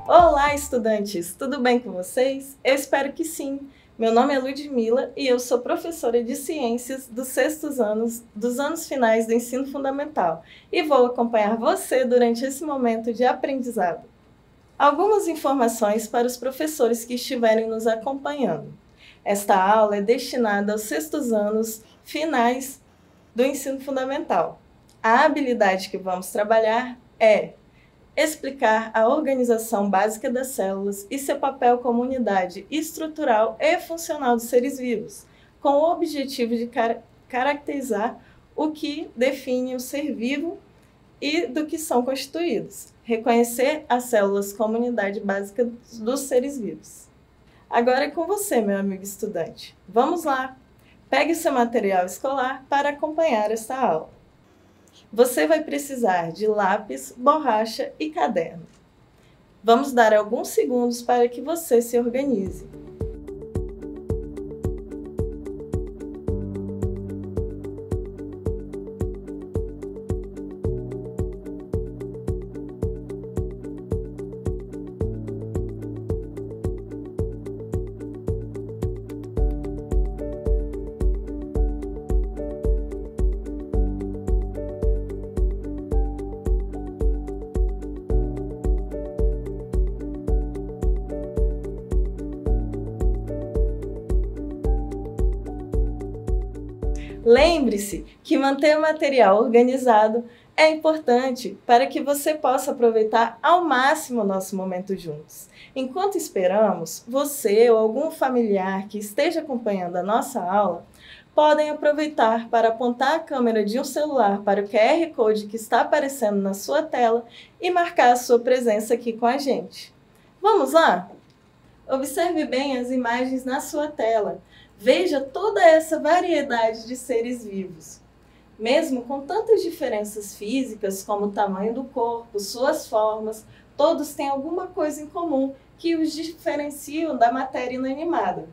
Olá, estudantes! Tudo bem com vocês? Eu espero que sim! Meu nome é Ludmila e eu sou professora de Ciências dos dos anos finais do ensino fundamental e vou acompanhar você durante esse momento de aprendizado. Algumas informações para os professores que estiverem nos acompanhando. Esta aula é destinada aos sextos anos finais do ensino fundamental. A habilidade que vamos trabalhar é explicar a organização básica das células e seu papel como unidade estrutural e funcional dos seres vivos, com o objetivo de caracterizar o que define o ser vivo e do que são constituídos. Reconhecer as células como unidade básica dos seres vivos. Agora é com você, meu amigo estudante. Vamos lá! Pegue seu material escolar para acompanhar esta aula. Você vai precisar de lápis, borracha e caderno. Vamos dar alguns segundos para que você se organize. Lembre-se que manter o material organizado é importante para que você possa aproveitar ao máximo o nosso momento juntos. Enquanto esperamos, você ou algum familiar que esteja acompanhando a nossa aula podem aproveitar para apontar a câmera de um celular para o QR Code que está aparecendo na sua tela e marcar a sua presença aqui com a gente. Vamos lá? Observe bem as imagens na sua tela. Veja toda essa variedade de seres vivos. Mesmo com tantas diferenças físicas, como o tamanho do corpo, suas formas, todos têm alguma coisa em comum que os diferenciam da matéria inanimada.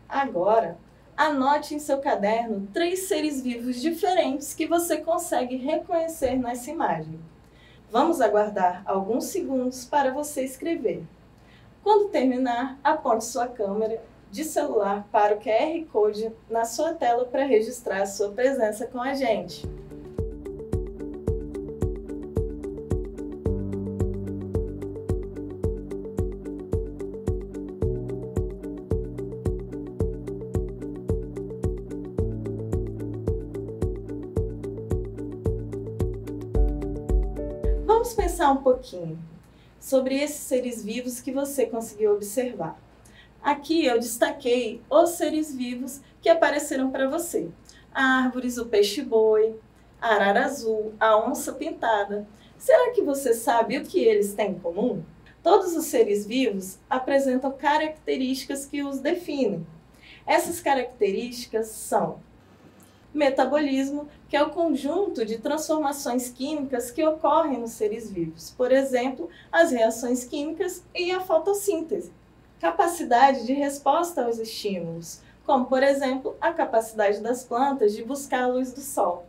Agora, anote em seu caderno 3 seres vivos diferentes que você consegue reconhecer nessa imagem. Vamos aguardar alguns segundos para você escrever. Quando terminar, aponte sua câmera de celular para o QR Code na sua tela para registrar a sua presença com a gente. Vamos pensar um pouquinho sobre esses seres vivos que você conseguiu observar. Aqui eu destaquei os seres vivos que apareceram para você. Árvores, o peixe-boi, a arara azul, a onça pintada. Será que você sabe o que eles têm em comum? Todos os seres vivos apresentam características que os definem. Essas características são metabolismo, que é o conjunto de transformações químicas que ocorrem nos seres vivos. Por exemplo, as reações químicas e a fotossíntese. Capacidade de resposta aos estímulos, como, por exemplo, a capacidade das plantas de buscar a luz do sol.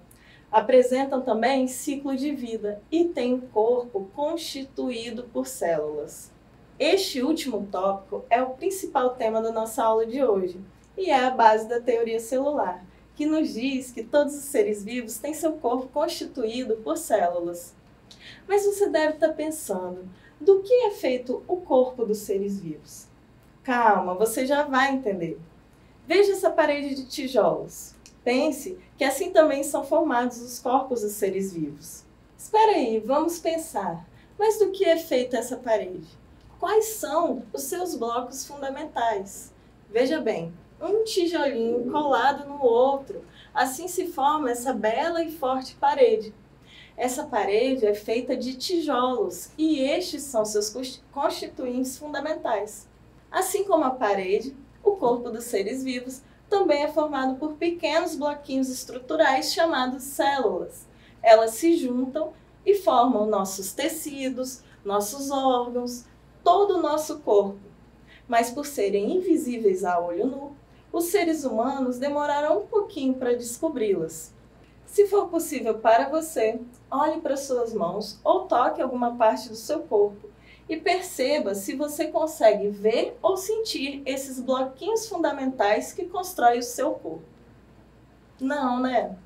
Apresentam também ciclo de vida e têm um corpo constituído por células. Este último tópico é o principal tema da nossa aula de hoje e é a base da teoria celular, que nos diz que todos os seres vivos têm seu corpo constituído por células. Mas você deve estar pensando, do que é feito o corpo dos seres vivos? Calma, você já vai entender. Veja essa parede de tijolos. Pense que assim também são formados os corpos dos seres vivos. Espera aí, vamos pensar. Mas do que é feita essa parede? Quais são os seus blocos fundamentais? Veja bem, um tijolinho colado no outro. Assim se forma essa bela e forte parede. Essa parede é feita de tijolos e estes são seus constituintes fundamentais. Assim como a parede, o corpo dos seres vivos também é formado por pequenos bloquinhos estruturais chamados células. Elas se juntam e formam nossos tecidos, nossos órgãos, todo o nosso corpo, mas por serem invisíveis a olho nu, os seres humanos demoraram um pouquinho para descobri-las. Se for possível para você, olhe para suas mãos ou toque alguma parte do seu corpo e perceba se você consegue ver ou sentir esses bloquinhos fundamentais que constroem o seu corpo. Não, né?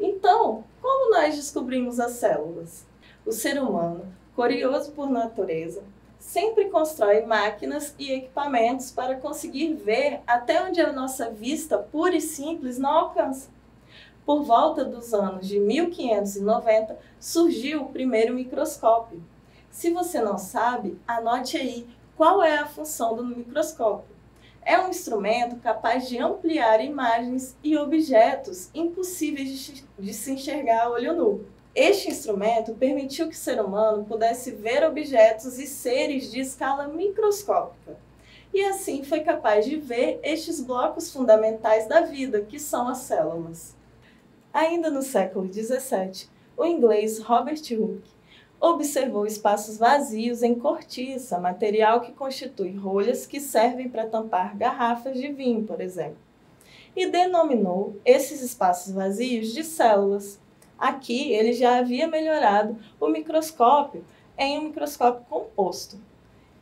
Então, como nós descobrimos as células? O ser humano, curioso por natureza, sempre constrói máquinas e equipamentos para conseguir ver até onde a nossa vista pura e simples não alcança. Por volta dos anos de 1590, surgiu o primeiro microscópio. Se você não sabe, anote aí qual é a função do microscópio. É um instrumento capaz de ampliar imagens e objetos impossíveis de se enxergar a olho nu. Este instrumento permitiu que o ser humano pudesse ver objetos e seres de escala microscópica. E assim foi capaz de ver estes blocos fundamentais da vida, que são as células. Ainda no século XVII, o inglês Robert Hooke observou espaços vazios em cortiça, material que constitui rolhas que servem para tampar garrafas de vinho, por exemplo, e denominou esses espaços vazios de células. Aqui ele já havia melhorado o microscópio em um microscópio composto.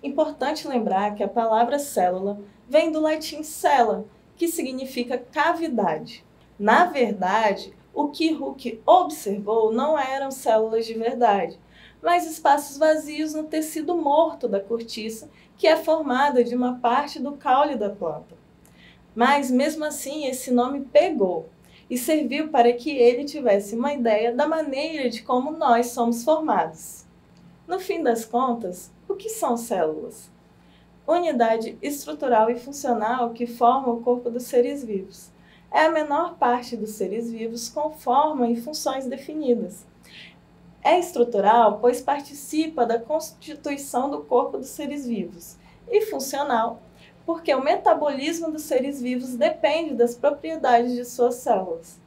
Importante lembrar que a palavra célula vem do latim cella, que significa cavidade. Na verdade, o que Hooke observou não eram células de verdade, mas espaços vazios no tecido morto da cortiça, que é formada de uma parte do caule da planta. Mas, mesmo assim, esse nome pegou e serviu para que ele tivesse uma ideia da maneira de como nós somos formados. No fim das contas, o que são células? Unidade estrutural e funcional que forma o corpo dos seres vivos. É a menor parte dos seres vivos com forma e funções definidas. É estrutural, pois participa da constituição do corpo dos seres vivos. E funcional, porque o metabolismo dos seres vivos depende das propriedades de suas células.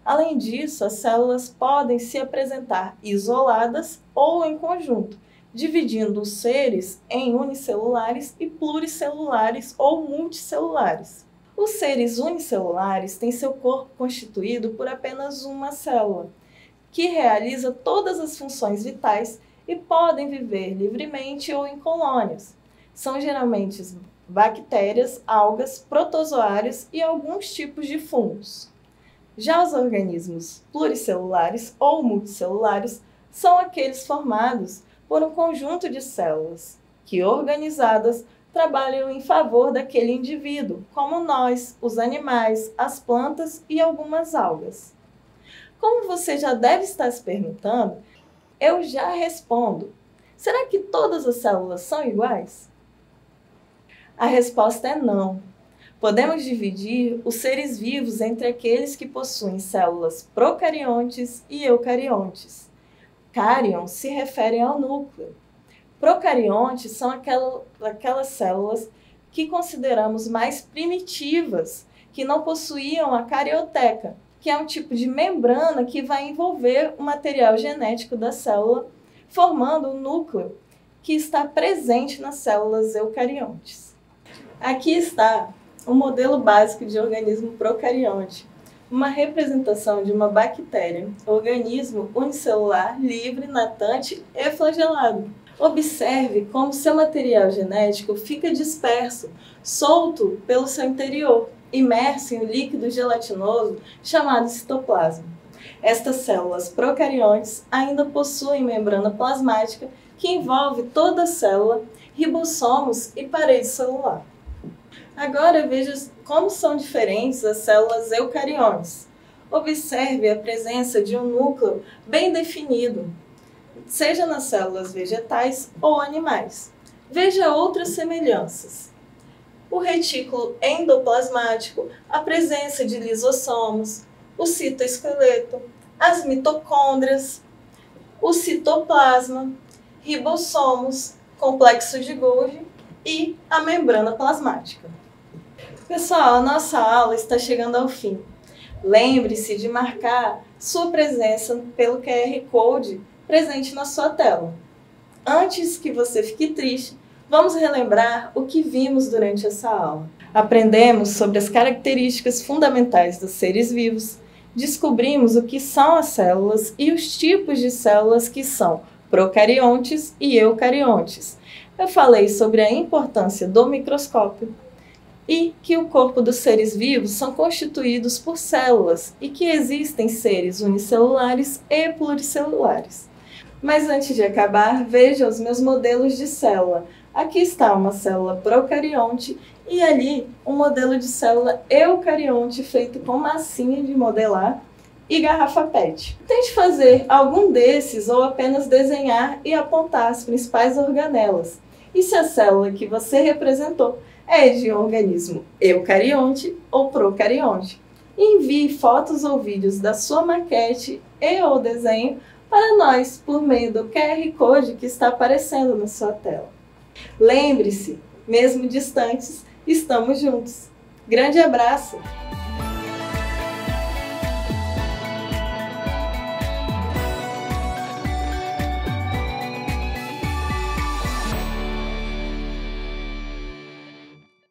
Além disso, as células podem se apresentar isoladas ou em conjunto, dividindo os seres em unicelulares e pluricelulares ou multicelulares. Os seres unicelulares têm seu corpo constituído por apenas uma célula, que realiza todas as funções vitais e podem viver livremente ou em colônias. São geralmente bactérias, algas, protozoários e alguns tipos de fungos. Já os organismos pluricelulares ou multicelulares são aqueles formados por um conjunto de células, que organizadas trabalham em favor daquele indivíduo, como nós, os animais, as plantas e algumas algas. Como você já deve estar se perguntando, eu já respondo. Será que todas as células são iguais? A resposta é não. Podemos dividir os seres vivos entre aqueles que possuem células procariontes e eucariontes. Cárion se refere ao núcleo. Procariontes são aquelas células que consideramos mais primitivas, que não possuíam a carioteca, que é um tipo de membrana que vai envolver o material genético da célula, formando o núcleo que está presente nas células eucariontes. Aqui está o modelo básico de organismo procarionte, uma representação de uma bactéria, organismo unicelular, livre, natante e flagelado. Observe como seu material genético fica disperso, solto pelo seu interior, imerso em um líquido gelatinoso chamado citoplasma. Estas células procariontes ainda possuem membrana plasmática que envolve toda a célula, ribossomos e parede celular. Agora veja como são diferentes as células eucariontes. Observe a presença de um núcleo bem definido, seja nas células vegetais ou animais. Veja outras semelhanças. O retículo endoplasmático, a presença de lisossomos, o citoesqueleto, as mitocôndrias, o citoplasma, ribossomos, complexo de Golgi e a membrana plasmática. Pessoal, a nossa aula está chegando ao fim. Lembre-se de marcar sua presença pelo QR Code presente na sua tela. Antes que você fique triste, Vamos relembrar o que vimos durante essa aula. Aprendemos sobre as características fundamentais dos seres vivos, descobrimos o que são as células e os tipos de células que são procariontes e eucariontes. Eu falei sobre a importância do microscópio e que o corpo dos seres vivos são constituídos por células e que existem seres unicelulares e pluricelulares. Mas antes de acabar, veja os meus modelos de célula. Aqui está uma célula procarionte e ali um modelo de célula eucarionte feito com massinha de modelar e garrafa PET. Tente fazer algum desses ou apenas desenhar e apontar as principais organelas. E se a célula que você representou é de um organismo eucarionte ou procarionte. Envie fotos ou vídeos da sua maquete e ou desenho para nós por meio do QR Code que está aparecendo na sua tela. Lembre-se, mesmo distantes, estamos juntos. Grande abraço!